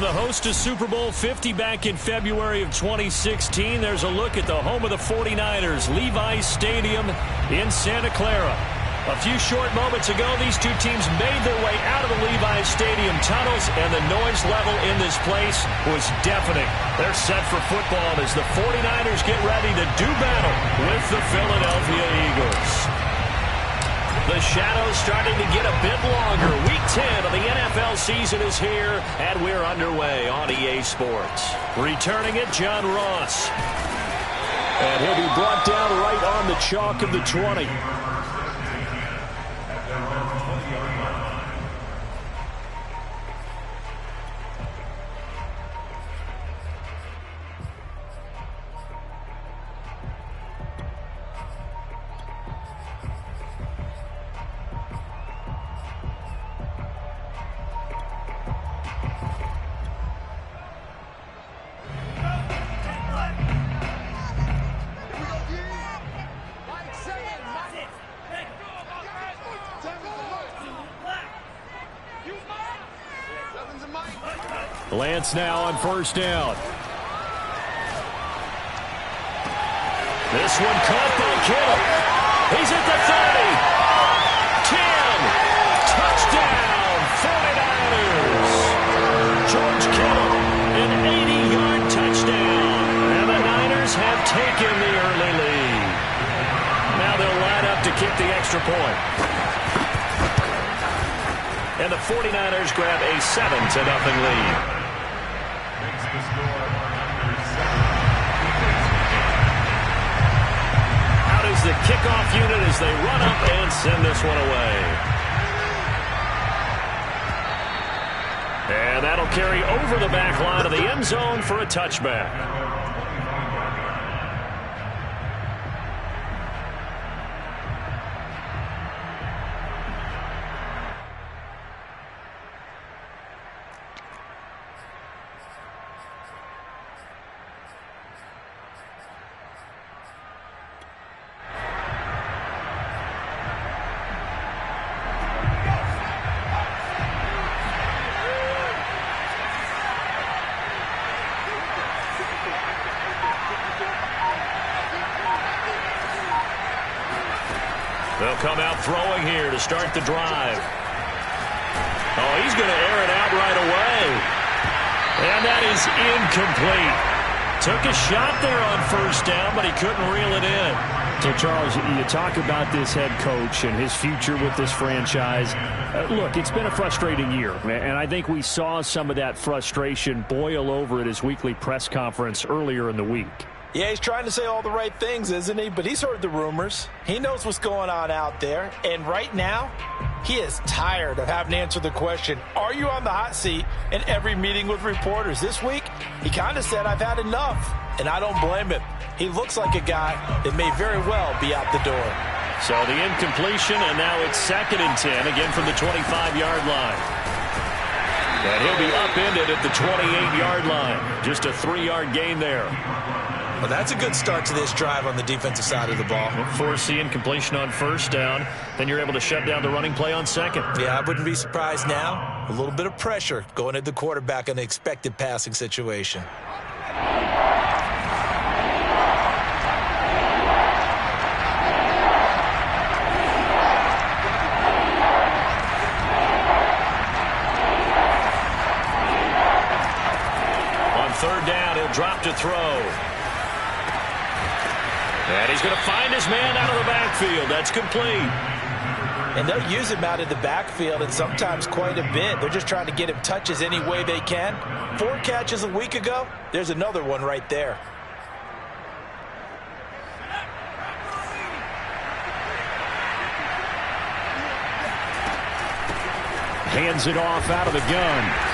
the host of Super Bowl 50 back in February of 2016. There's a look at the home of the 49ers, Levi's Stadium in Santa Clara. A few short moments ago, these two teams made their way out of the Levi's Stadium tunnels, and the noise level in this place was deafening. They're set for football as the 49ers get ready to do battle with the Philadelphia Eagles. The shadows starting to get a bit longer. Week 10 of the NFL season is here, and we're underway on EA Sports. Returning it, John Ross. And he'll be brought down right on the chalk of the 20. Lance now on first down. This one caught by Kittle. He's at the 30. 10. Touchdown, 49ers. George Kittle, an 80-yard touchdown. And the Niners have taken the early lead. Now they'll line up to kick the extra point. And the 49ers grab a 7-0 lead. Out is the kickoff unit as they run up and send this one away. And that'll carry over the back line of the end zone for a touchback. They'll come out throwing here to start the drive. Oh, he's going to air it out right away. And that is incomplete. Took a shot there on first down, but he couldn't reel it in. So, Charles, you talk about this head coach and his future with this franchise. Look, it's been a frustrating year, and I think we saw some of that frustration boil over at his weekly press conference earlier in the week. Yeah, he's trying to say all the right things, isn't he? But he's heard the rumors. He knows what's going on out there. And right now, he is tired of having to answer the question, are you on the hot seat in every meeting with reporters? This week, he kind of said, I've had enough. And I don't blame him. He looks like a guy that may very well be out the door. So the incompletion, and now it's 2nd and 10, again from the 25-yard line. And he'll be upended at the 28-yard line. Just a 3-yard gain there. Well, that's a good start to this drive on the defensive side of the ball. Force the incompletion on first down. Then you're able to shut down the running play on second. Yeah, I wouldn't be surprised now. A little bit of pressure going at the quarterback in the expected passing situation. On third down, he'll drop to throw. And he's going to find his man out of the backfield. That's complete. And they'll use him out of the backfield, and sometimes quite a bit. They're just trying to get him touches any way they can. 4 catches a week ago. There's another one right there. Hands it off out of the gun.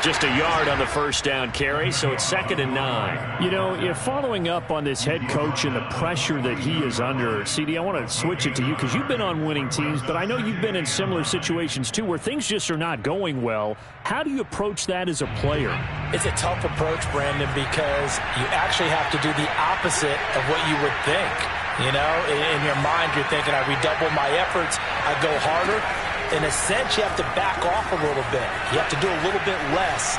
Just a yard on the first down carry, so it's 2nd and 9. You know, if following up on this head coach and the pressure that he is under, CD, I want to switch it to you because you've been on winning teams, but I know you've been in similar situations too where things just are not going well. How do you approach that as a player? It's a tough approach, Brandon, because you actually have to do the opposite of what you would think. You know, in your mind, you're thinking, I redouble my efforts, I go harder. In a sense, you have to back off a little bit. You have to do a little bit less.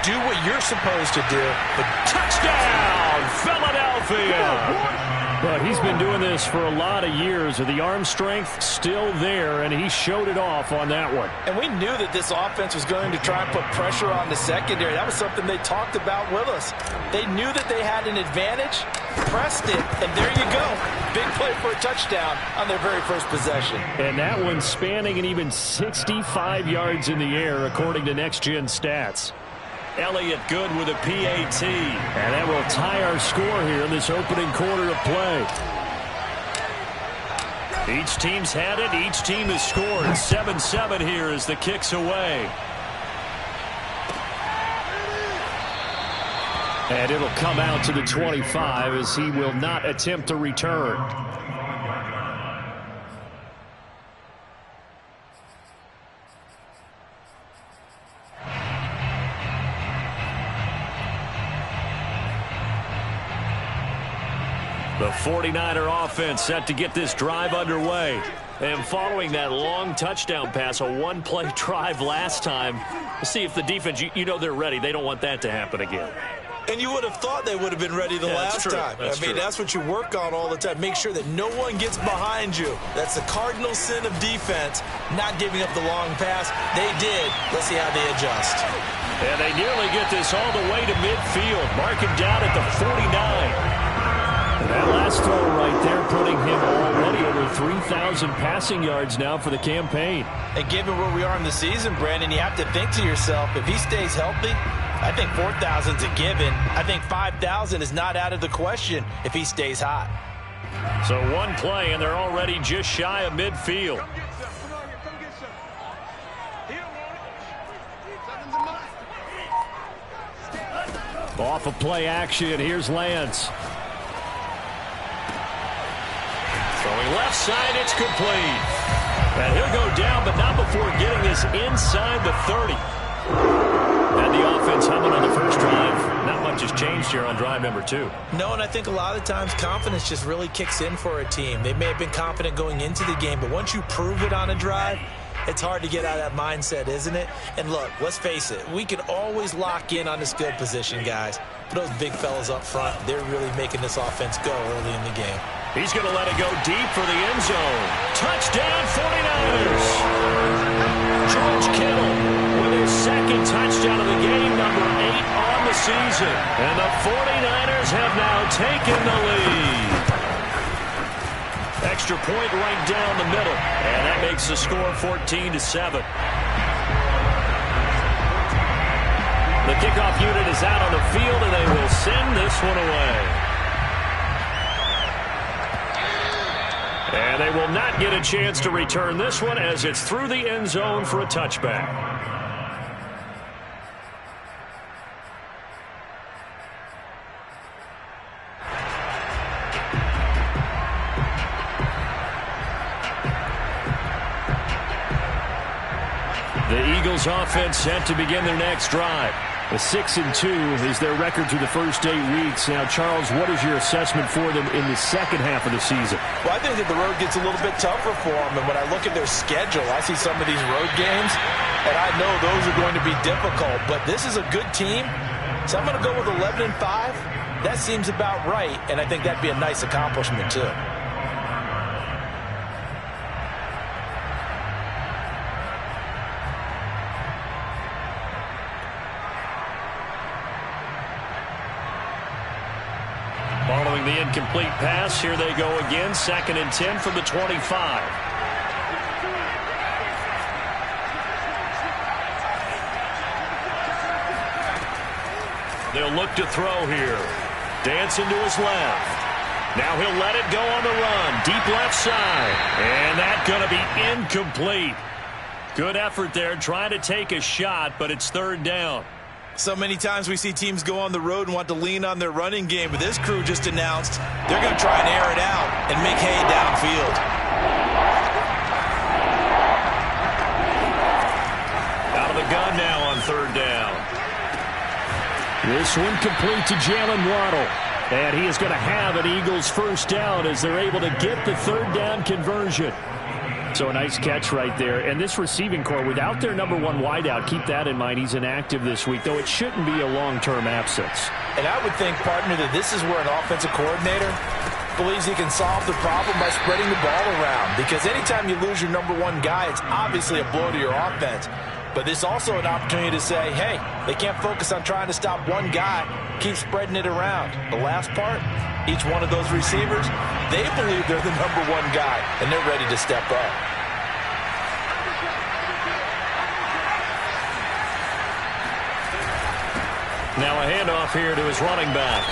Do what you're supposed to do. But touchdown, Philadelphia! But he's been doing this for a lot of years. The arm strength still there, and he showed it off on that one. And we knew that this offense was going to try and put pressure on the secondary. That was something they talked about with us. They knew that they had an advantage, pressed it, and there you go. Big play for a touchdown on their very first possession. And that one spanning an even 65 yards in the air, according to Next Gen Stats. Elliott good with a PAT. And that will tie our score here in this opening quarter of play. Each team's had it. Each team has scored. 7-7 here as the kick's away. And it'll come out to the 25 as he will not attempt to return. The 49er offense set to get this drive underway. And following that long touchdown pass, a one-play drive last time, let's see if the defense, you know they're ready. They don't want that to happen again. And you would have thought they would have been ready the last time. I mean, that's what you work on all the time. Make sure that no one gets behind you. That's the cardinal sin of defense, not giving up the long pass. They did. Let's see how they adjust. And they nearly get this all the way to midfield. Mark him down at the 49. That last throw right there putting him already over 3,000 passing yards now for the campaign. And given where we are in the season, Brandon, you have to think to yourself, if he stays healthy, I think 4,000's a given. I think 5,000 is not out of the question if he stays hot. So one play, and they're already just shy of midfield. Off of play action, here's Lance. Throwing left side, it's complete. And he'll go down, but not before getting this inside the 30. And the offense humming on the first drive. Not much has changed here on drive number 2. No, and I think a lot of times confidence just really kicks in for a team. They may have been confident going into the game, but once you prove it on a drive, it's hard to get out of that mindset, isn't it? And look, let's face it, we can always lock in on this good position, guys. But those big fellas up front, they're really making this offense go early in the game. He's going to let it go deep for the end zone. Touchdown, 49ers! George Kittle with his second touchdown of the game, number 8 on the season. And the 49ers have now taken the lead. Extra point right down the middle. And that makes the score 14-7. The kickoff unit is out on the field, and they will send this one away. And they will not get a chance to return this one as it's through the end zone for a touchback. The Eagles offense set to begin their next drive. A 6-2 is their record through the first 8 weeks. Now, Charles, what is your assessment for them in the second half of the season? Well, I think that the road gets a little bit tougher for them. And when I look at their schedule, I see some of these road games, and I know those are going to be difficult. But this is a good team, so I'm going to go with 11-5. That seems about right, and I think that'd be a nice accomplishment, too. Following the incomplete pass, here they go again. 2nd and 10 from the 25. They'll look to throw here. Dancing to his left. Now he'll let it go on the run. Deep left side. And that's going to be incomplete. Good effort there trying to take a shot, but it's 3rd down. So many times we see teams go on the road and want to lean on their running game, but this crew just announced they're going to try and air it out and make hay downfield. Out of the gun now on 3rd down. This one complete to Jalen Waddle. And he is going to have an Eagles first down as they're able to get the 3rd down conversion. So a nice catch right there. And this receiving core, without their number one wideout, keep that in mind. He's inactive this week, though it shouldn't be a long-term absence. And I would think, partner, that this is where an offensive coordinator believes he can solve the problem by spreading the ball around. Because anytime you lose your number one guy, it's obviously a blow to your offense. But it's also an opportunity to say, hey, they can't focus on trying to stop one guy. Keep spreading it around. The last part, each one of those receivers, they believe they're the number one guy, and they're ready to step up. Now a handoff here to his running back.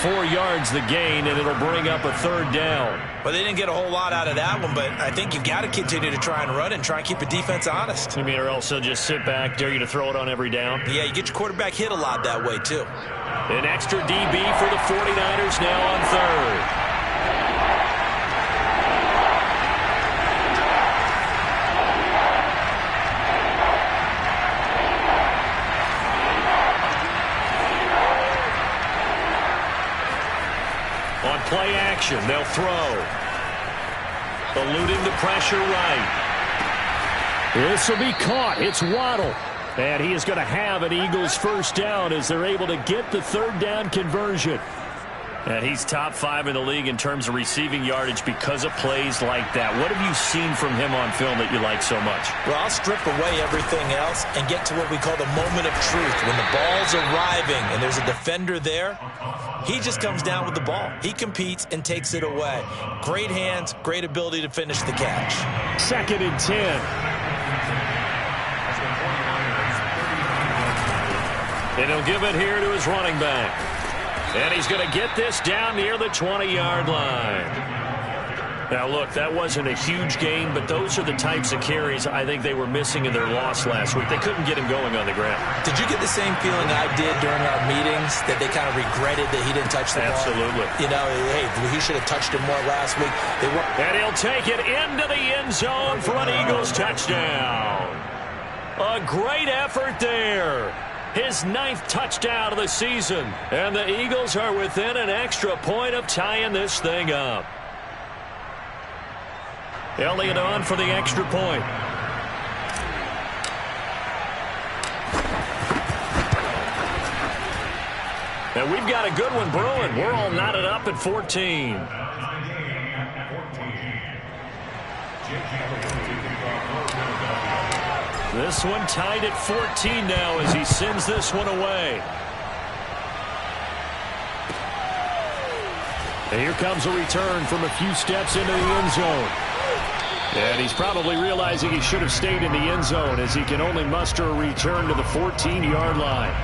4 yards the gain, and it'll bring up a third down. Well, they didn't get a whole lot out of that one, but I think you've got to continue to try and run and try and keep the defense honest. You mean, or else they'll just sit back, dare you to throw it on every down? Yeah, you get your quarterback hit a lot that way, too. An extra DB for the 49ers now on third. On play action, they'll throw. Eluding the pressure right. This will be caught. It's Waddle. And he is going to have an Eagles first down as they're able to get the third down conversion. And he's top 5 in the league in terms of receiving yardage because of plays like that. What have you seen from him on film that you like so much? Well, I'll strip away everything else and get to what we call the moment of truth. When the ball's arriving and there's a defender there, he just comes down with the ball. He competes and takes it away. Great hands, great ability to finish the catch. 2nd and 10. And he'll give it here to his running back. And he's going to get this down near the 20-yard line. Now, look, that wasn't a huge gain, but those are the types of carries I think they were missing in their loss last week. They couldn't get him going on the ground. Did you get the same feeling I did during our meetings, that they kind of regretted that he didn't touch the ball? Absolutely. You know, hey, he should have touched him more last week. And he'll take it into the end zone for an Eagles touchdown. A great effort there. His 9th touchdown of the season. And the Eagles are within an extra point of tying this thing up. Elliott on for the extra point. And we've got a good one brewing. We're all knotted up at 14. This one tied at 14 now as he sends this one away. And here comes a return from a few steps into the end zone. And he's probably realizing he should have stayed in the end zone as he can only muster a return to the 14-yard line.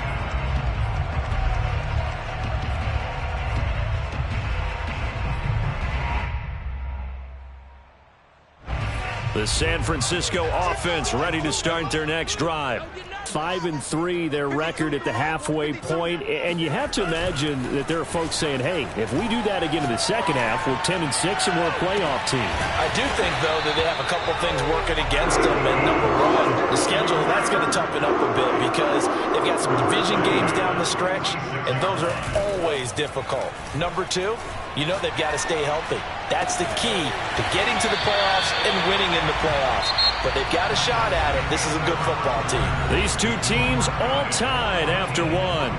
The San Francisco offense ready to start their next drive. 5-3, their record at the halfway point. And you have to imagine that there are folks saying, hey, if we do that again in the second half, we're 10-6 and we're a playoff team. I do think, though, that they have a couple things working against them. And number one, the schedule, that's going to toughen up a bit because they've got some division games down the stretch, and those are always difficult. Number two, you know they've got to stay healthy. That's the key to getting to the playoffs and winning in the playoffs. But they've got a shot at it. This is a good football team. These two teams all tied after one.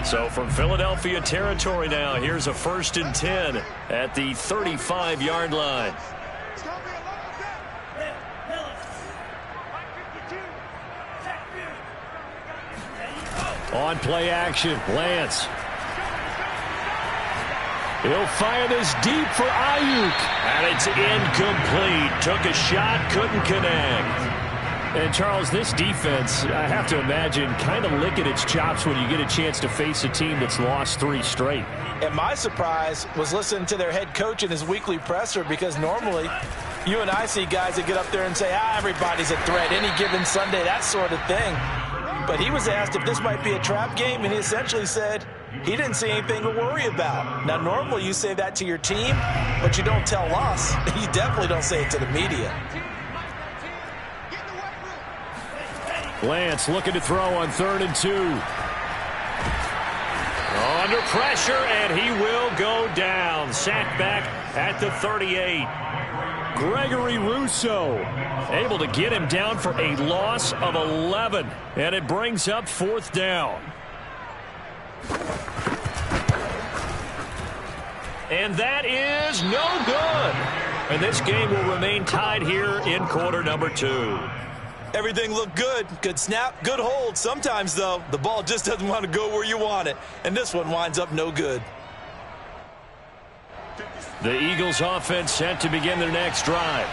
So from Philadelphia territory now, here's a 1st and 10 at the 35-yard line. On play action, Lance. He'll fire this deep for Ayuk. And it's incomplete. Took a shot, couldn't connect. And, Charles, this defense, I have to imagine, kind of licking its chops when you get a chance to face a team that's lost 3 straight. And my surprise was listening to their head coach in his weekly presser, because normally you and I see guys that get up there and say, everybody's a threat any given Sunday, that sort of thing. But he was asked if this might be a trap game, and he essentially said he didn't see anything to worry about. Now, normally you say that to your team, but you don't tell us. You definitely don't say it to the media. Lance looking to throw on 3rd and 2. Under pressure, and he will go down. Sacked back at the 38. Gregory Rousseau able to get him down for a loss of 11. And it brings up 4th down. And that is no good. And this game will remain tied here in quarter number 2. Everything looked good. Good snap, good hold. Sometimes, though, the ball just doesn't want to go where you want it. And this one winds up no good. The Eagles offense set to begin their next drive.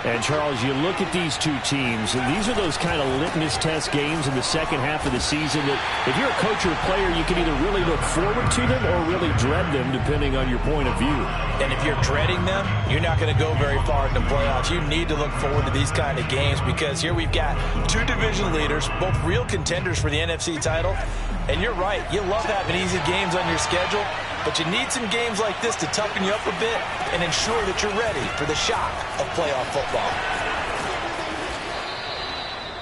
And, Charles, you look at these two teams, and these are those kind of litmus test games in the second half of the season that if you're a coach or a player, you can either really look forward to them or really dread them, depending on your point of view. And if you're dreading them, you're not going to go very far in the playoffs. You need to look forward to these kind of games because here we've got 2 division leaders, both real contenders for the NFC title. And you're right, you love having easy games on your schedule, but you need some games like this to toughen you up a bit and ensure that you're ready for the shock of playoff football.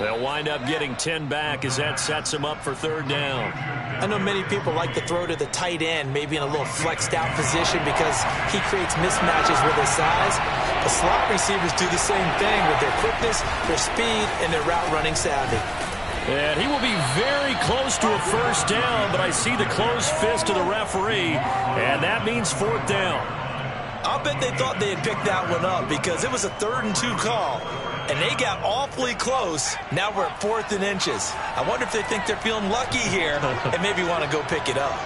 They'll wind up getting 10 back as that sets them up for 3rd down. I know many people like to throw to the tight end, maybe in a little flexed out position because he creates mismatches with his size. The slot receivers do the same thing with their quickness, their speed, and their route running savvy. And he will be very close to a 1st down, but I see the closed fist of the referee, and that means 4th down. I'll bet they thought they had picked that one up because it was a 3rd and 2 call, and they got awfully close. Now we're at 4th and inches. I wonder if they think they're feeling lucky here and maybe want to go pick it up.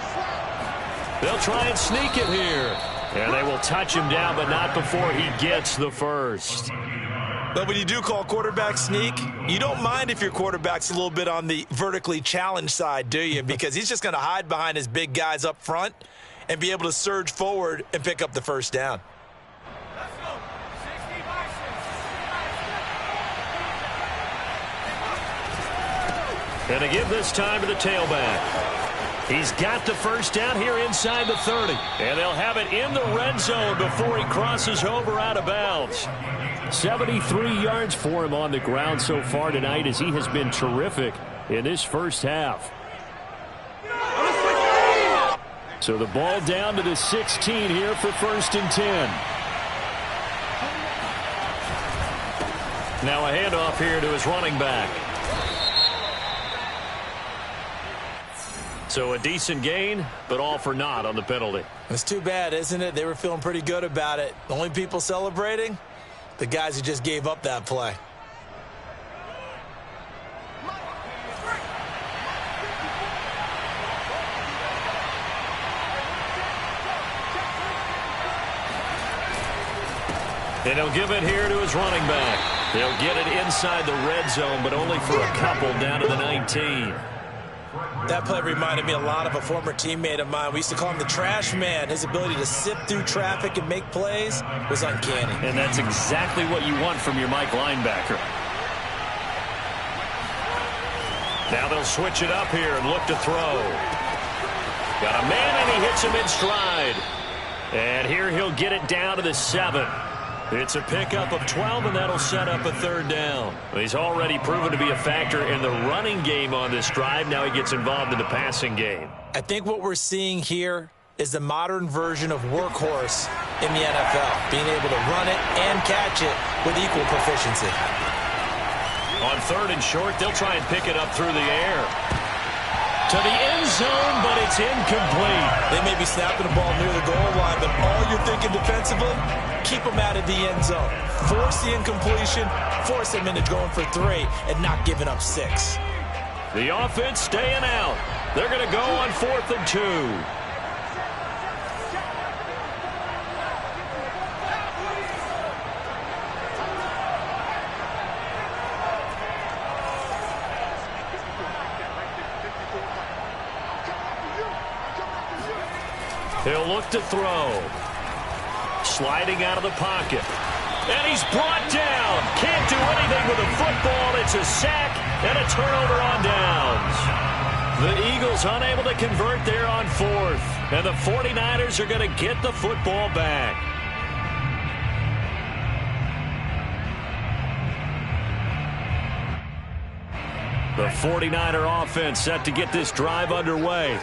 They'll try and sneak it here. And they will touch him down, but not before he gets the 1st. But when you do call quarterback sneak, you don't mind if your quarterback's a little bit on the vertically challenged side, do you? Because he's just going to hide behind his big guys up front and be able to surge forward and pick up the 1st down. And to give this time to the tailback. He's got the 1st down here inside the 30. And they'll have it in the red zone before he crosses over out of bounds. 73 yards for him on the ground so far tonight as he has been terrific in this first half. So the ball down to the 16 here for 1st and 10. Now a handoff here to his running back. So a decent gain, but all for naught on the penalty. It's too bad, isn't it? They were feeling pretty good about it. The only people celebrating? The guys who just gave up that play. And he'll give it here to his running back. They'll get it inside the red zone, but only for a couple down to the 19. That play reminded me a lot of a former teammate of mine. We used to call him the trash man. His ability to sift through traffic and make plays was uncanny. And that's exactly what you want from your Mike linebacker. Now they'll switch it up here and look to throw. Got a man, and he hits him in stride. And here he'll get it down to the 7. It's a pickup of 12, and that'll set up a 3rd down. He's already proven to be a factor in the running game on this drive. Now he gets involved in the passing game. I think what we're seeing here is the modern version of workhorse in the NFL, being able to run it and catch it with equal proficiency. On 3rd and short, they'll try and pick it up through the air. To the end zone, but it's incomplete. They may be snapping the ball near the goal line, but all you're thinking defensively, keep them out of the end zone. Force the incompletion, force them into going for 3, and not giving up 6. The offense staying out. They're going to go on 4th and 2. He'll look to throw. Sliding out of the pocket. And he's brought down. Can't do anything with the football. It's a sack and a turnover on downs. The Eagles unable to convert there on 4th. And the 49ers are going to get the football back. The 49er offense set to get this drive underway.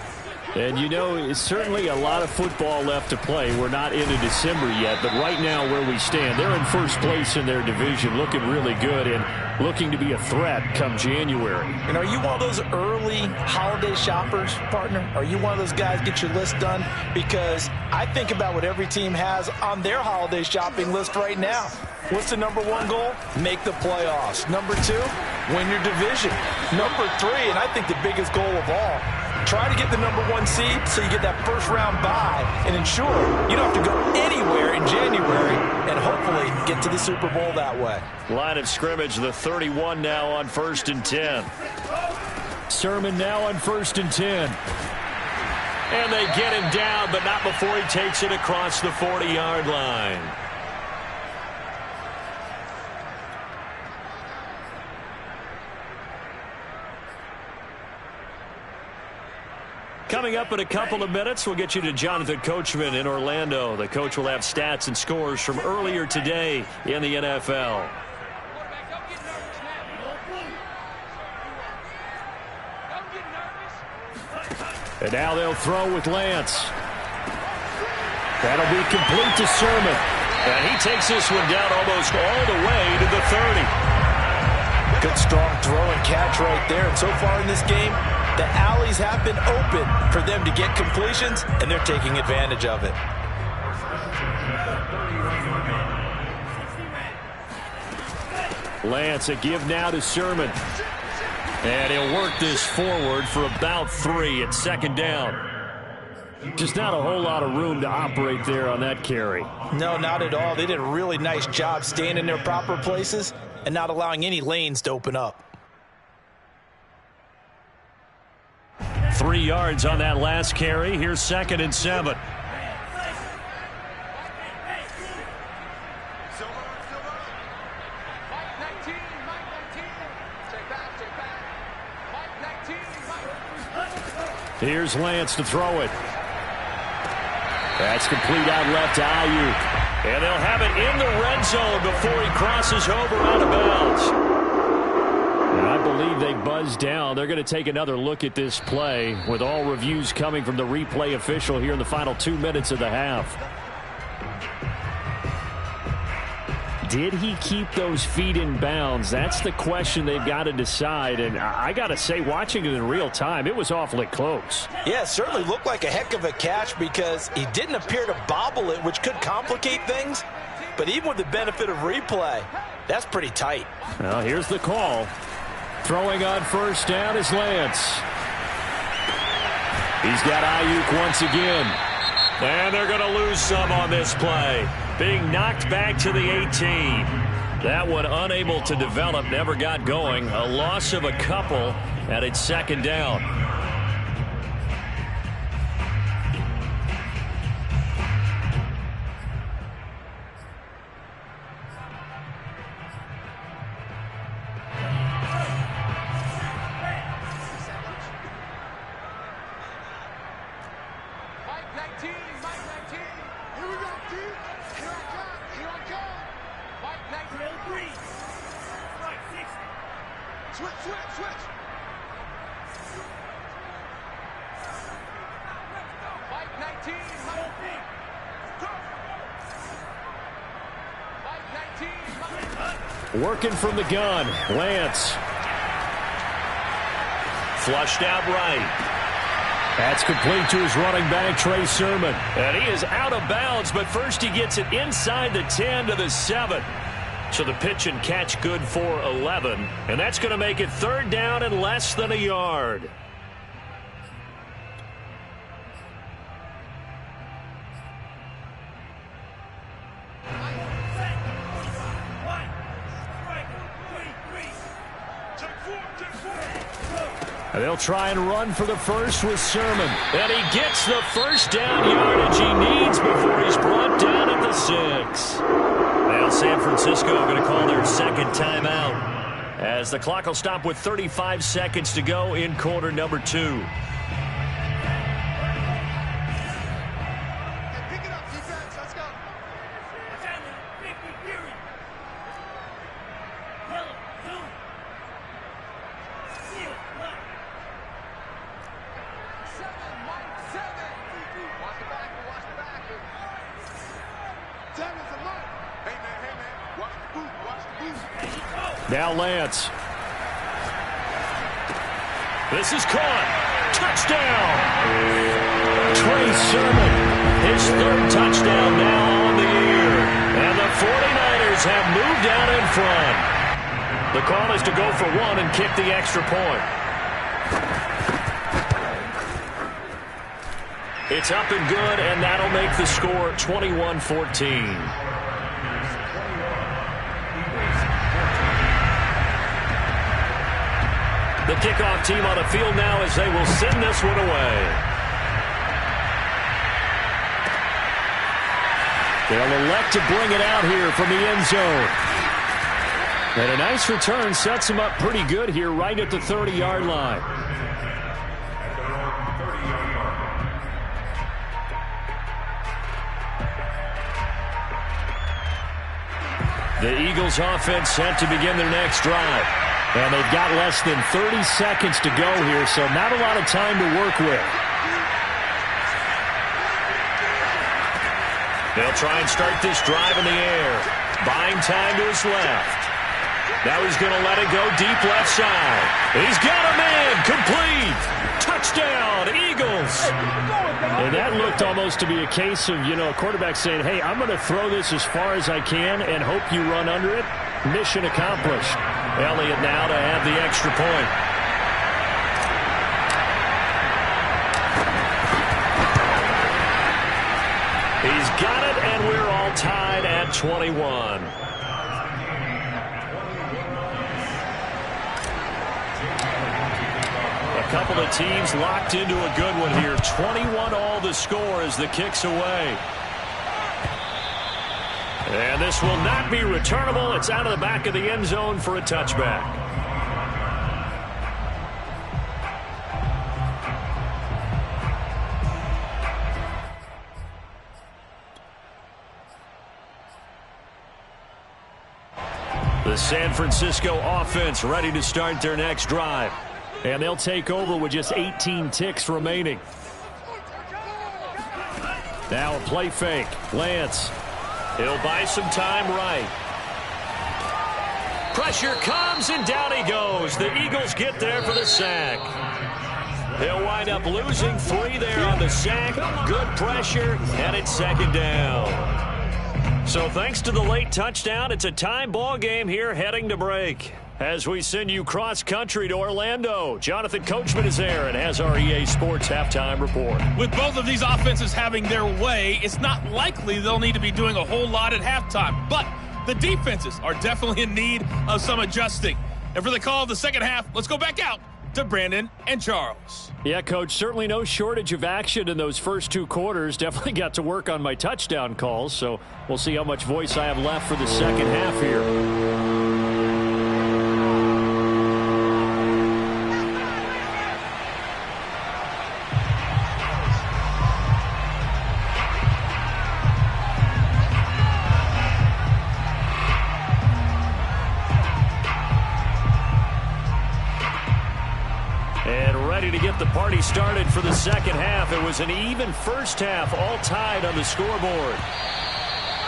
And, you know, it's certainly a lot of football left to play. We're not into December yet, but right now where we stand, they're in first place in their division, looking really good and looking to be a threat come January. And are you one of those early holiday shoppers, partner? Are you one of those guys get your list done? Because I think about what every team has on their holiday shopping list right now. What's the number one goal? Make the playoffs. Number two, win your division. Number three, and I think the biggest goal of all, try to get the number one seed so you get that first round bye and ensure you don't have to go anywhere in January and hopefully get to the Super Bowl that way. Line of scrimmage, the 31 now on 1st and 10. Sermon now on 1st and 10. And they get him down, but not before he takes it across the 40-yard line. Coming up in a couple of minutes, we'll get you to Jonathan Coachman in Orlando. The coach will have stats and scores from earlier today in the NFL. And now they'll throw with Lance. That'll be complete to Sermon. And he takes this one down almost all the way to the 30. Good strong throw and catch right there. And so far in this game, the alleys have been open for them to get completions, and they're taking advantage of it. Lance, a give now to Sermon. And he'll work this forward for about 3 at 2nd down. Just not a whole lot of room to operate there on that carry. No, not at all. They did a really nice job staying in their proper places and not allowing any lanes to open up. 3 yards on that last carry. Here's 2nd and 7. Here's Lance to throw it. That's complete out left to Ayuk. And they'll have it in the red zone before he crosses over out of bounds. And I believe they buzzed down. They're going to take another look at this play with all reviews coming from the replay official here in the final 2 minutes of the half. Did he keep those feet in bounds? That's the question they've got to decide. And I got to say, watching it in real time, it was awfully close. Yeah, it certainly looked like a heck of a catch because he didn't appear to bobble it, which could complicate things. But even with the benefit of replay, that's pretty tight. Well, here's the call. Throwing on 1st down is Lance. He's got Ayuk once again. And they're going to lose some on this play. Being knocked back to the 18. That one unable to develop, never got going. A loss of a couple, and it's 2nd down. Working from the gun, Lance. Flushed out right. That's complete to his running back, Trey Sermon. And he is out of bounds, but first he gets it inside the 10 to the 7. So the pitch and catch good for 11. And that's going to make it 3rd down and less than a yard. They'll try and run for the first with Sermon. And he gets the 1st down yardage he needs before he's brought down at the 6. Now San Francisco going to call their 2nd timeout as the clock will stop with 35 seconds to go in quarter number 2. Now Lance. This is caught. Touchdown. Trey Sermon, his third touchdown now on the year. And the 49ers have moved out in front. The call is to go for one and kick the extra point. It's up and good, and that'll make the score 21-14. The kickoff team on the field now as they will send this one away. They'll elect to bring it out here from the end zone. And a nice return sets them up pretty good here right at the 30-yard line. The Eagles offense set to begin their next drive. And they've got less than 30 seconds to go here, so not a lot of time to work with. They'll try and start this drive in the air. Buying time to his left. Now he's going to let it go deep left side. He's got a man. Complete. Touchdown, Eagles. And that looked almost to be a case of, a quarterback saying, hey, I'm going to throw this as far as I can and hope you run under it. Mission accomplished. Elliott now to have the extra point. He's got it, and we're all tied at 21. A couple of teams locked into a good one here. 21 all the score as the kick's away. And this will not be returnable. It's out of the back of the end zone for a touchback. The San Francisco offense ready to start their next drive. And they'll take over with just 18 ticks remaining. Now a play fake. Lance. He'll buy some time right. Pressure comes, and down he goes. The Eagles get there for the sack. They'll wind up losing 3 there on the sack. Good pressure, and it's second down. So thanks to the late touchdown, it's a tie ball game here heading to break. As we send you cross-country to Orlando, Jonathan Coachman is there and has our EA Sports halftime report. With both of these offenses having their way, it's not likely they'll need to be doing a whole lot at halftime. But the defenses are definitely in need of some adjusting. And for the call of the second half, let's go back out to Brandon and Charles. Yeah, Coach, certainly no shortage of action in those first 2 quarters. Definitely got to work on my touchdown calls, so we'll see how much voice I have left for the second half here. To get the party started for the second half. It was an even first half, all tied on the scoreboard.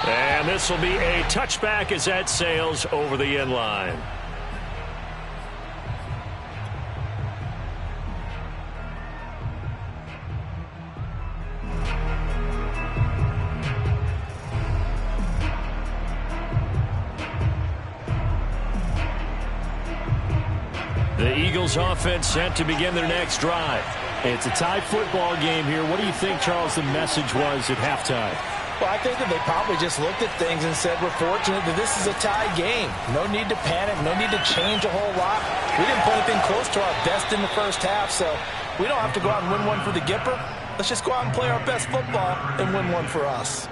And this will be a touchback as that sails over the end line. The Eagles offense set to begin their next drive. It's a tie football game here. What do you think, Charles, the message was at halftime? Well, I think that they probably just looked at things and said, we're fortunate that this is a tie game. No need to panic, no need to change a whole lot. We didn't play anything close to our best in the first half, so we don't have to go out and win one for the Gipper. Let's just go out and play our best football and win one for us.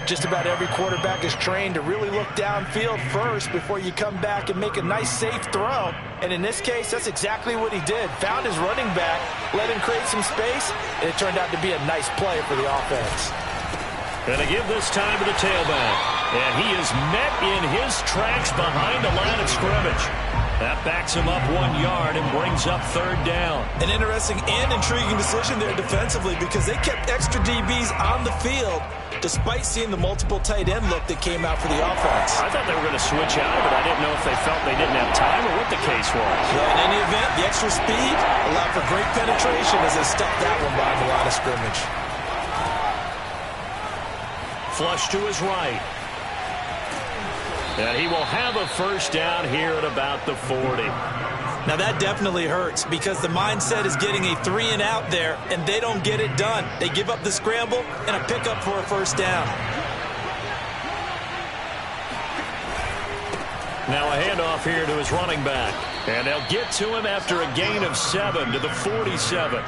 Just about every quarterback is trained to really look downfield first before you come back and make a nice, safe throw. And in this case, that's exactly what he did. Found his running back, let him create some space, and it turned out to be a nice play for the offense. Going to give this time to the tailback. And he is met in his tracks behind the line of scrimmage. That backs him up 1 yard and brings up third down. An interesting and intriguing decision there defensively because they kept extra DBs on the field despite seeing the multiple tight end look that came out for the offense. I thought they were going to switch out, but I didn't know if they felt they didn't have time or what the case was. Yeah, in any event, the extra speed allowed for great penetration as they stuffed that one behind the line of scrimmage. Flush to his right. And he will have a first down here at about the 40. Now that definitely hurts because the mindset is getting a 3-and-out there, and they don't get it done. They give up the scramble and a pickup for a first down. Now a handoff here to his running back. And they'll get to him after a gain of 7 to the 47.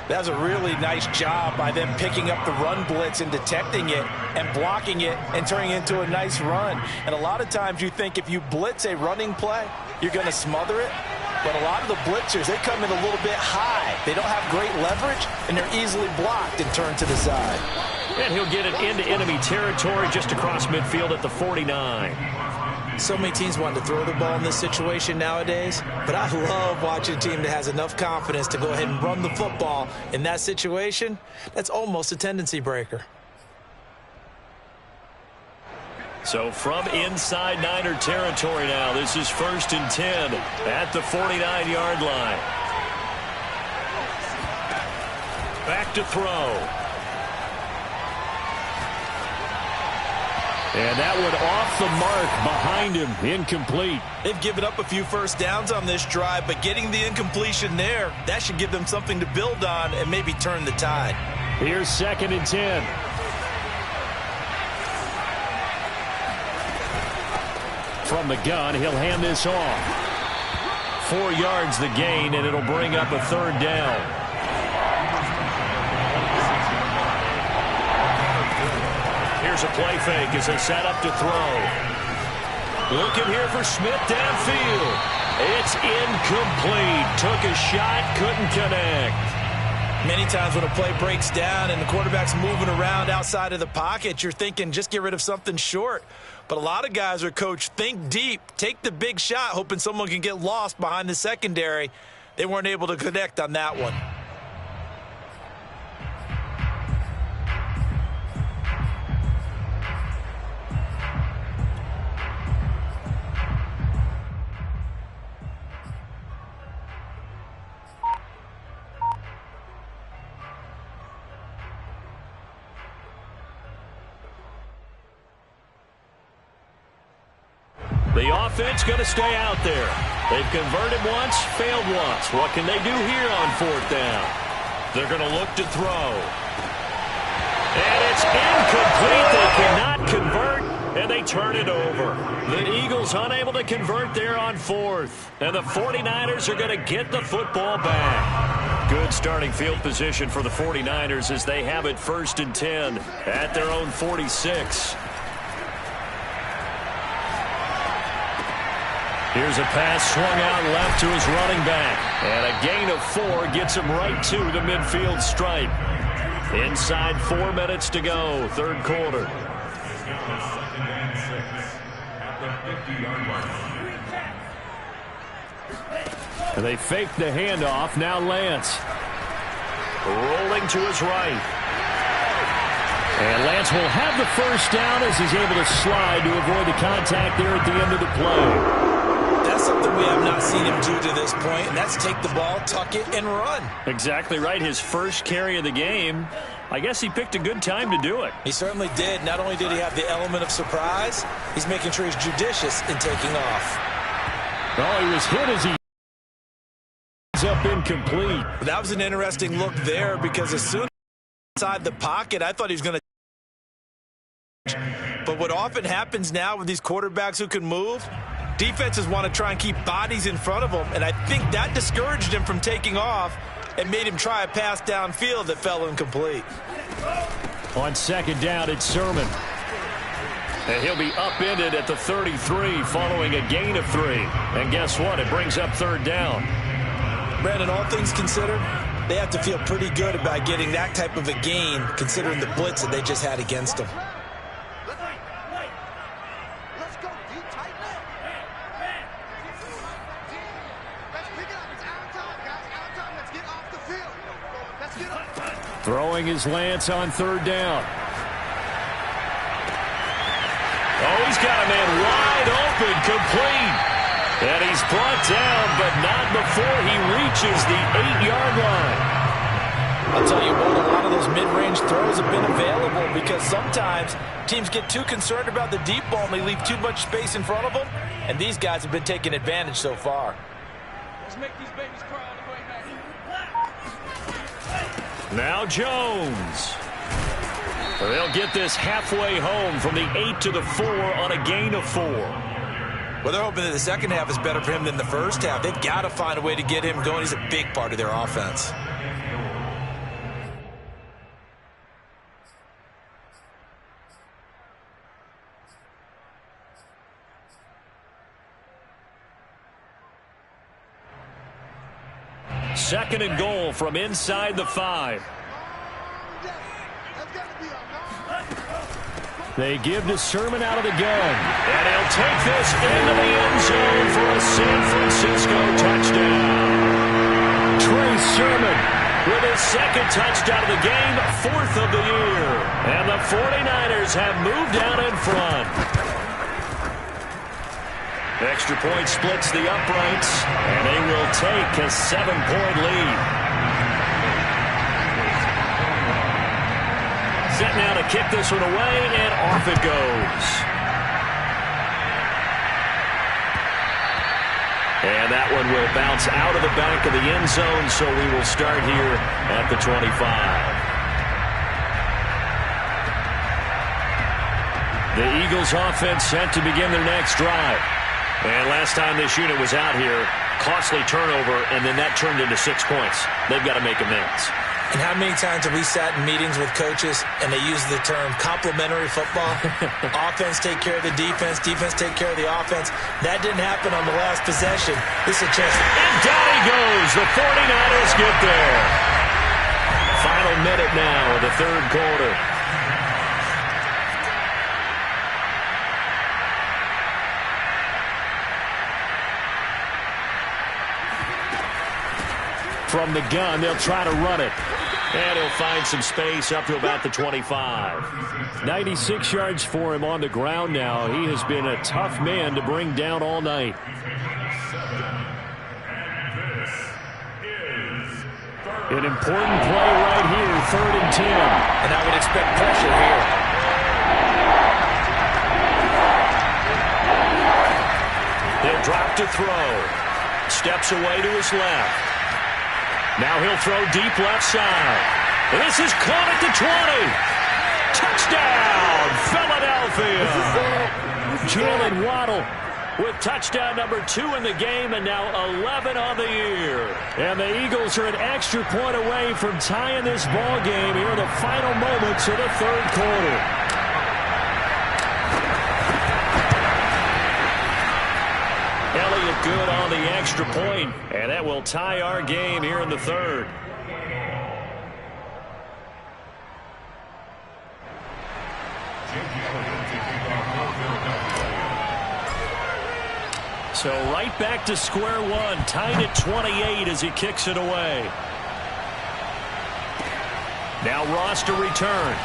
That was a really nice job by them picking up the run blitz and detecting it and blocking it and turning it into a nice run. And a lot of times you think if you blitz a running play, you're going to smother it. But a lot of the blitzers, they come in a little bit high. They don't have great leverage, and they're easily blocked and turned to the side. And he'll get it into enemy territory just across midfield at the 49. So many teams want to throw the ball in this situation nowadays, but I love watching a team that has enough confidence to go ahead and run the football. In that situation, that's almost a tendency breaker. So from inside Niner territory now, this is 1st and 10 at the 49-yard line. Back to throw. And that one off the mark behind him, incomplete. They've given up a few first downs on this drive, but getting the incompletion there, that should give them something to build on and maybe turn the tide. Here's 2nd and 10. From the gun, he'll hand this off. 4 yards the gain, and it'll bring up a third down. Here's a play fake as they set up to throw. Looking here for Smith downfield. It's incomplete. Took a shot, couldn't connect. Many times when a play breaks down and the quarterback's moving around outside of the pocket, you're thinking just get rid of something short. But a lot of guys are coached, think deep, take the big shot, hoping someone can get lost behind the secondary. They weren't able to connect on that one. The offense going to stay out there. They've converted once, failed once. What can they do here on 4th down? They're going to look to throw. And it's incomplete. They cannot convert, and they turn it over. The Eagles unable to convert there on 4th. And the 49ers are going to get the football back. Good starting field position for the 49ers as they have it 1st and 10 at their own 46. Here's a pass swung out left to his running back. And a gain of 4 gets him right to the midfield stripe. Inside 4 minutes to go, 3rd quarter. And they fake the handoff. Now Lance. Rolling to his right. And Lance will have the first down as he's able to slide to avoid the contact there at the end of the play. That's something we have not seen him do to this point, and that's take the ball, tuck it, and run. Exactly right. His first carry of the game. I guess he picked a good time to do it. He certainly did. Not only did he have the element of surprise, he's making sure he's judicious in taking off. Oh, he was hit as he up incomplete. That was an interesting look there because as soon as inside the pocket, I thought he was going to. But what often happens now with these quarterbacks who can move, defenses want to try and keep bodies in front of them, and I think that discouraged him from taking off and made him try a pass downfield that fell incomplete. On 2nd down, it's Sermon. And he'll be upended at the 33 following a gain of 3. And guess what? It brings up 3rd down. Brandon, all things considered, they have to feel pretty good about getting that type of a gain considering the blitz that they just had against them. Throwing his Lance on third down. Oh, he's got a man wide open, complete. And he's brought down, but not before he reaches the 8-yard line. I'll tell you what, a lot of those mid-range throws have been available because sometimes teams get too concerned about the deep ball and they leave too much space in front of them, and these guys have been taking advantage so far. Let's make these babies cry on the way back. Now Jones. They'll get this halfway home from the 8 to the 4 on a gain of 4. Well, they're hoping that the second half is better for him than the first half. They've got to find a way to get him going. He's a big part of their offense. Second and goal from inside the 5. They give to Sermon out of the gun. And he'll take this into the end zone for a San Francisco touchdown. Trey Sermon with his second touchdown of the game, 4th of the year. And the 49ers have moved out in front. Extra point splits the uprights, and they will take a 7-point lead. Set now to kick this one away, and off it goes. And that one will bounce out of the back of the end zone, so we will start here at the 25. The Eagles offense set to begin their next drive. And last time this unit was out here, costly turnover, and then that turned into 6 points. They've got to make amends. And how many times have we sat in meetings with coaches and they use the term complementary football? Offense take care of the defense, defense take care of the offense. That didn't happen on the last possession. This is a chance. And down he goes. The 49ers get there. Final minute now of the third quarter. From the gun, they'll try to run it. And he'll find some space up to about the 25. 96 yards for him on the ground now. He has been a tough man to bring down all night. An important play right here, 3rd and 10. And I would expect pressure here. He'll drop to throw. Steps away to his left. Now he'll throw deep left side. This is caught at the 20. Touchdown, Philadelphia. Jalen Waddle with touchdown number 2 in the game, and now 11 on the year. And the Eagles are an extra point away from tying this ball game here in the final moments of the third quarter. Elliott good on the extra point, and that will tie our game here in the third. So right back to square one, tied at 28 as he kicks it away. Now Ross to return.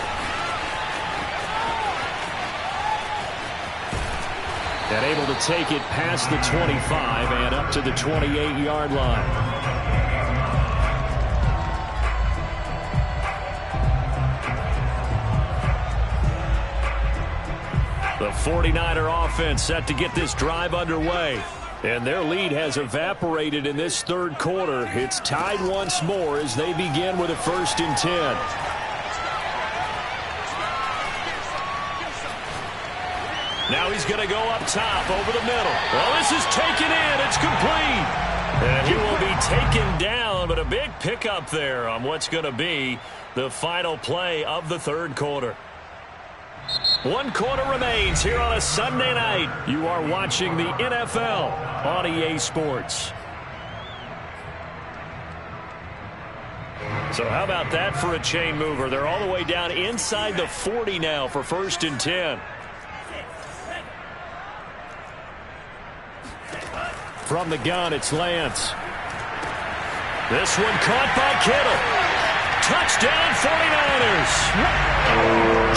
And able to take it past the 25 and up to the 28-yard line. The 49er offense set to get this drive underway. And their lead has evaporated in this third quarter. It's tied once more as they begin with a 1st and 10. Now he's going to go up top over the middle. Well, this is taken in. It's complete. And he will be taken down, but a big pickup there on what's going to be the final play of the third quarter. 1 quarter remains here on a Sunday night. You are watching the NFL on EA Sports. So how about that for a chain mover? They're all the way down inside the 40 now for 1st and 10. From the gun, it's Lance. This one caught by Kittle. Touchdown 49ers.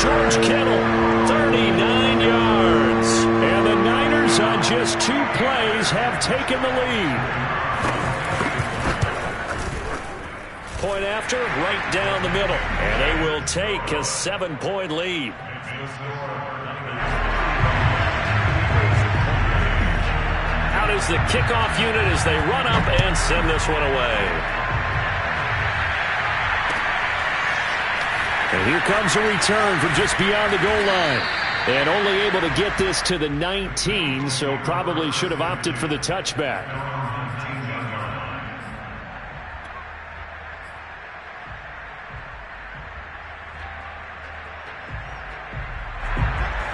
George Kittle, 39 yards. And the Niners on just 2 plays have taken the lead. Point after, right down the middle. And they will take a 7-point lead. Out is the kickoff unit as they run up and send this one away. And here comes a return from just beyond the goal line. And only able to get this to the 19, so probably should have opted for the touchback.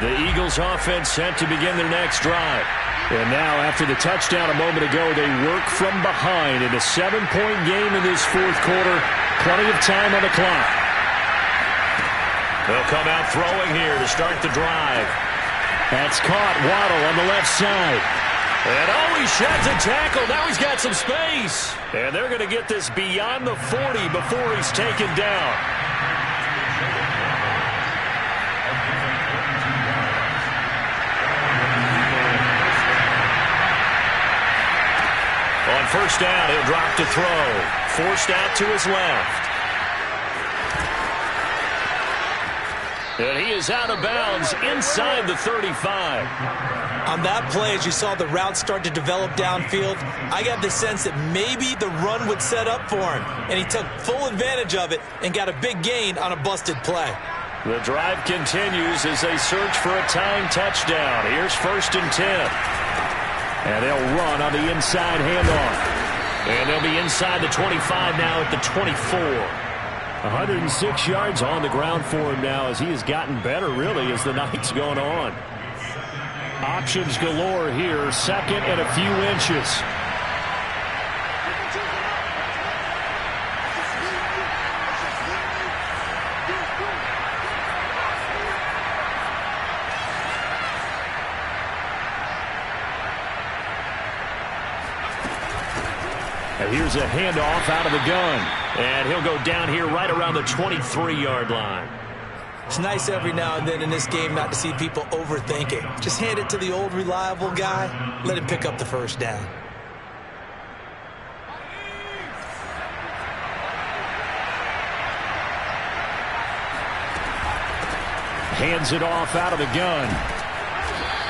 The Eagles offense set to begin their next drive. And now after the touchdown a moment ago, they work from behind in a 7-point game in this 4th quarter. Plenty of time on the clock. They'll come out throwing here to start the drive. That's caught. Waddle on the left side. And he sheds a tackle. Now he's got some space. And they're going to get this beyond the 40 before he's taken down. On first down, he'll drop to throw. Forced out to his left. And he is out of bounds inside the 35. On that play, as you saw the route start to develop downfield, I got the sense that maybe the run would set up for him. And he took full advantage of it and got a big gain on a busted play. The drive continues as they search for a tying touchdown. Here's 1st and 10. And they'll run on the inside handoff. And they'll be inside the 25 now at the 24. 106 yards on the ground for him now as he has gotten better, really, as the night's going on. Options galore here. 2nd and a few inches. And here's a handoff out of the gun. And he'll go down here right around the 23-yard line. It's nice every now and then in this game not to see people overthink it. Just hand it to the old reliable guy. Let him pick up the first down. Hands it off out of the gun.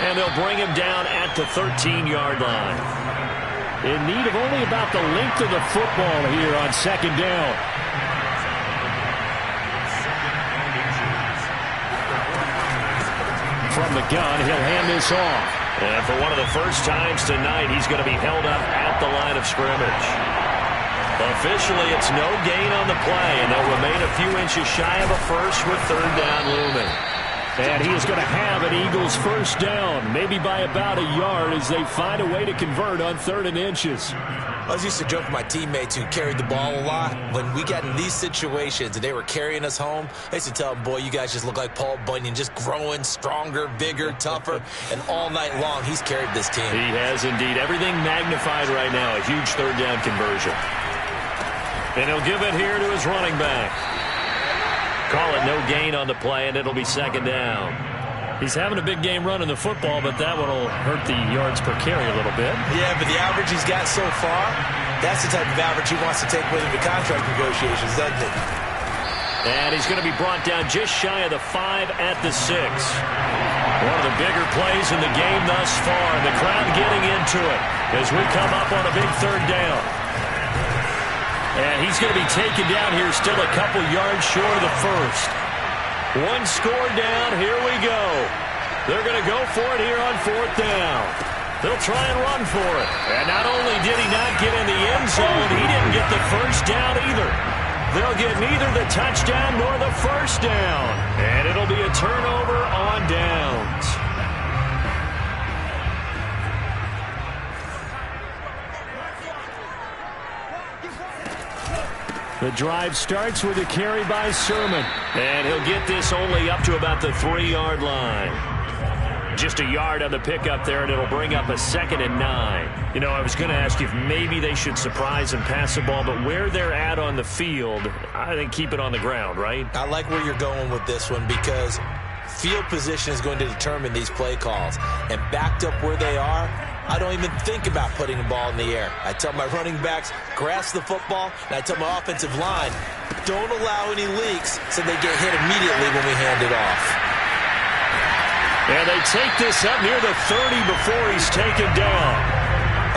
And they'll bring him down at the 13-yard line. In need of only about the length of the football here on 2nd down. From the gun, he'll hand this off. And for one of the first times tonight, he's going to be held up at the line of scrimmage. Officially, it's no gain on the play, and they'll remain a few inches shy of a first with 3rd down looming. And he is going to have an Eagles first down, maybe by about a yard as they find a way to convert on 3rd and inches. I was used to joke with my teammates who carried the ball a lot. When we got in these situations and they were carrying us home, I used to tell them, boy, you guys just look like Paul Bunyan, just growing stronger, bigger, tougher. And all night long, he's carried this team. He has indeed. Everything magnified right now. A huge 3rd down conversion. And he'll give it here to his running back. Call it no gain on the play, and it'll be 2nd down. He's having a big game running the football, but that one will hurt the yards per carry a little bit. Yeah, but the average he's got so far, that's the type of average he wants to take with him to contract negotiations, doesn't it? And he's going to be brought down just shy of the 5 at the 6. One of the bigger plays in the game thus far. The crowd getting into it as we come up on a big 3rd down. And he's going to be taken down here still a couple yards short of the first. One score down. Here we go. They're going to go for it here on 4th down. They'll try and run for it. And not only did he not get in the end zone, he didn't get the first down either. They'll get neither the touchdown nor the first down. And it'll be a turnover on downs. The drive starts with a carry by Sermon. And he'll get this only up to about the 3-yard line. just a yard on the pickup there, and it'll bring up a 2nd and 9. You know, I was going to ask you if maybe they should surprise and pass the ball, but where they're at on the field, I think keep it on the ground, right? I like where you're going with this one because field position is going to determine these play calls. And backed up where they are, I don't even think about putting the ball in the air. I tell my running backs, grasp the football, and I tell my offensive line, don't allow any leaks so they get hit immediately when we hand it off. And they take this up near the 30 before he's taken down.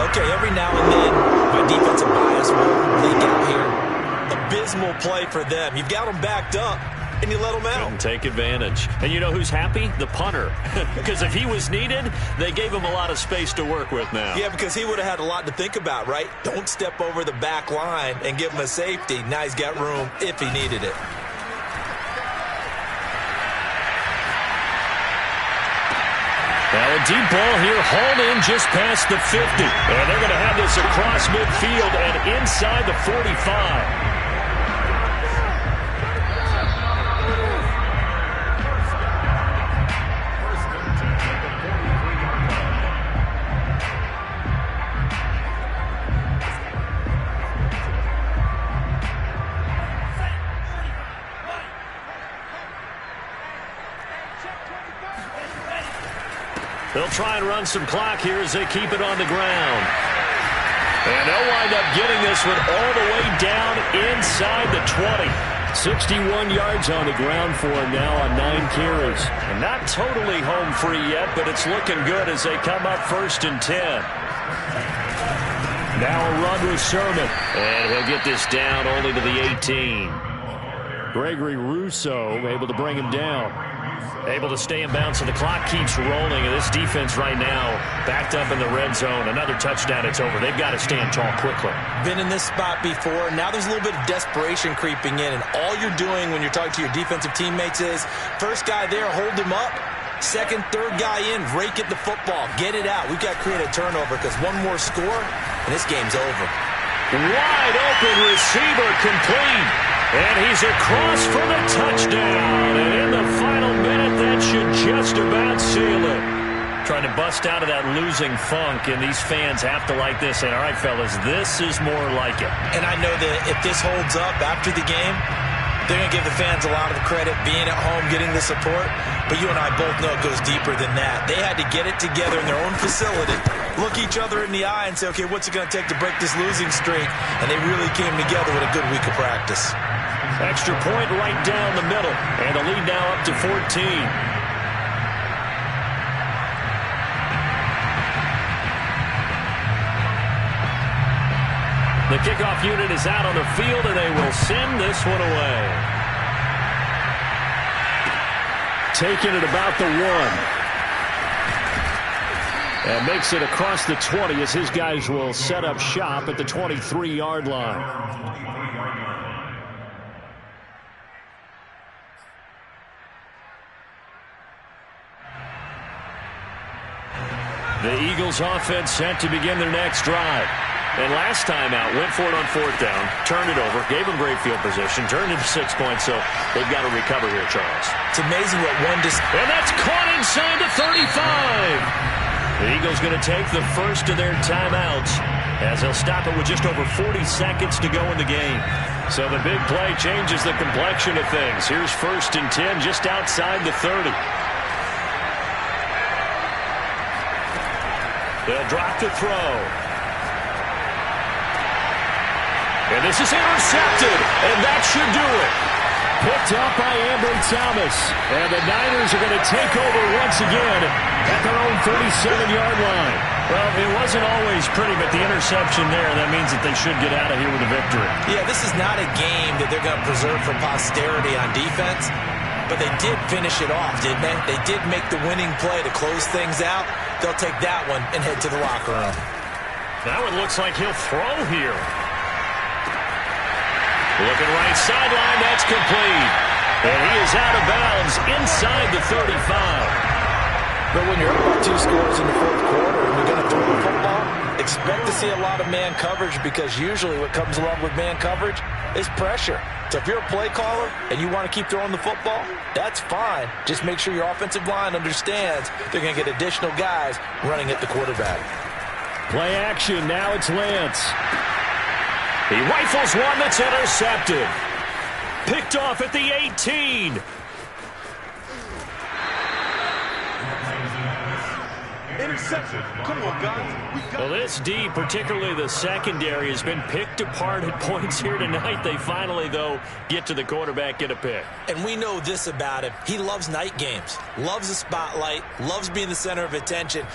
Okay, every now and then, my defensive bias will leak out here. Abysmal play for them. You've got them backed up, and you let them out. And take advantage. And you know who's happy? The punter. Because if he was needed, they gave him a lot of space to work with now. Yeah, because he would have had a lot to think about, right? Don't step over the back line and give him a safety. Now he's got room if he needed it. Now a deep ball here, hauled in just past the 50. And they're going to have this across midfield and inside the 45. They'll try and run some clock here as they keep it on the ground. And they'll wind up getting this one all the way down inside the 20. 61 yards on the ground for him now on 9 carries. And not totally home free yet, but it's looking good as they come up 1st and 10. Now a run with Sermon. And he'll get this down only to the 18. Gregory Rousseau able to bring him down. Able to stay in bounds, so the clock keeps rolling. And this defense right now backed up in the red zone. Another touchdown, it's over. They've got to stand tall quickly. Been in this spot before. Now there's a little bit of desperation creeping in. And all you're doing when you're talking to your defensive teammates is, first guy there, hold him up. Second, third guy in, rake at the football. Get it out. We've got to create a turnover because one more score, and this game's over. Wide open receiver complete. And he's across for the touchdown. And in the final minute, that should just about seal it. Trying to bust out of that losing funk, and these fans have to like this. And all right, fellas, this is more like it. And I know that if this holds up after the game, they're going to give the fans a lot of credit, being at home, getting the support. But you and I both know it goes deeper than that. They had to get it together in their own facility, look each other in the eye and say, okay, what's it going to take to break this losing streak? And they really came together with a good week of practice. Extra point right down the middle. And the lead now up to 14. The kickoff unit is out on the field, and they will send this one away. Taking it about the 1. And makes it across the 20 as his guys will set up shop at the 23-yard line. The Eagles offense set to begin their next drive. And last time out, went for it on 4th down, turned it over, gave them great field position, turned it to 6 points, so they've got to recover here, Charles. It's amazing what one... And that's caught inside the 35! The Eagles going to take the first of their timeouts as they'll stop it with just over 40 seconds to go in the game. So the big play changes the complexion of things. Here's 1st and 10 just outside the 30. They'll drop to throw. And this is intercepted, and that should do it. Picked up by Ambry Thomas. And the Niners are going to take over once again at their own 37-yard line. Well, it wasn't always pretty, but the interception there, that means that they should get out of here with a victory. Yeah, this is not a game that they're going to preserve for posterity on defense, but they did finish it off, didn't they? They did make the winning play to close things out. They'll take that one and head to the locker room. Now it looks like he'll throw here. Looking right sideline, that's complete. And he is out of bounds inside the 35. But when you're up by 2 scores in the 4th quarter and you're going to throw the football, expect to see a lot of man coverage because usually what comes along with man coverage is pressure. So if you're a play caller and you want to keep throwing the football, that's fine. Just make sure your offensive line understands they're going to get additional guys running at the quarterback. Play action. Now it's Lance. He rifles one that's intercepted. Picked off at the 18. Interception. Come on, guys. Well, this D, particularly the secondary, has been picked apart at points here tonight. They finally, though, get to the quarterback, get a pick. And we know this about him. He loves night games, loves the spotlight, loves being the center of attention.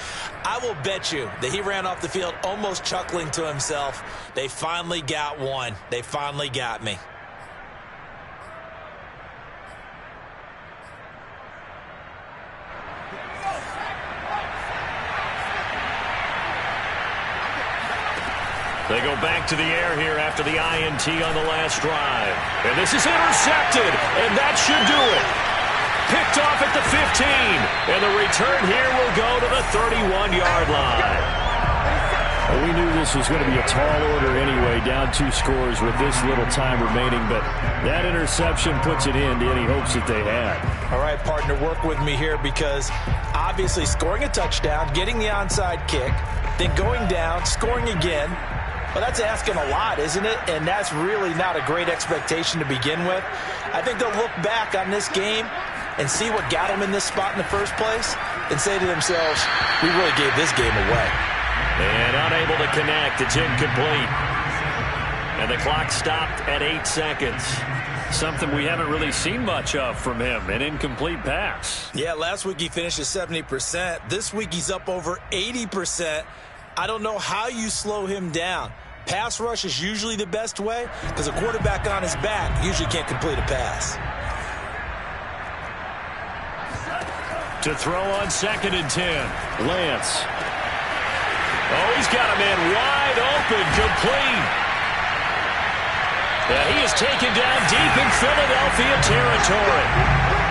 I will bet you that he ran off the field almost chuckling to himself. They finally got one. They finally got me. They go back to the air here after the INT on the last drive. And this is intercepted, and that should do it. Picked off at the 15, and the return here will go to the 31-yard line. Well, we knew this was going to be a tall order anyway, down 2 scores with this little time remaining, but that interception puts it in to any hopes that they had. All right, partner, work with me here because obviously scoring a touchdown, getting the onside kick, then going down, scoring again. Well, that's asking a lot, isn't it? And that's really not a great expectation to begin with. I think they'll look back on this game and see what got them in this spot in the first place and say to themselves, we really gave this game away. And unable to connect. It's incomplete. And the clock stopped at 8 seconds. Something we haven't really seen much of from him, an incomplete pass. Yeah, last week he finished at 70%. This week he's up over 80%. I don't know how you slow him down. Pass rush is usually the best way because a quarterback on his back usually can't complete a pass. To throw on 2nd and 10. Lance. Oh, he's got a man wide open, complete. Yeah, he is taken down deep in Philadelphia territory.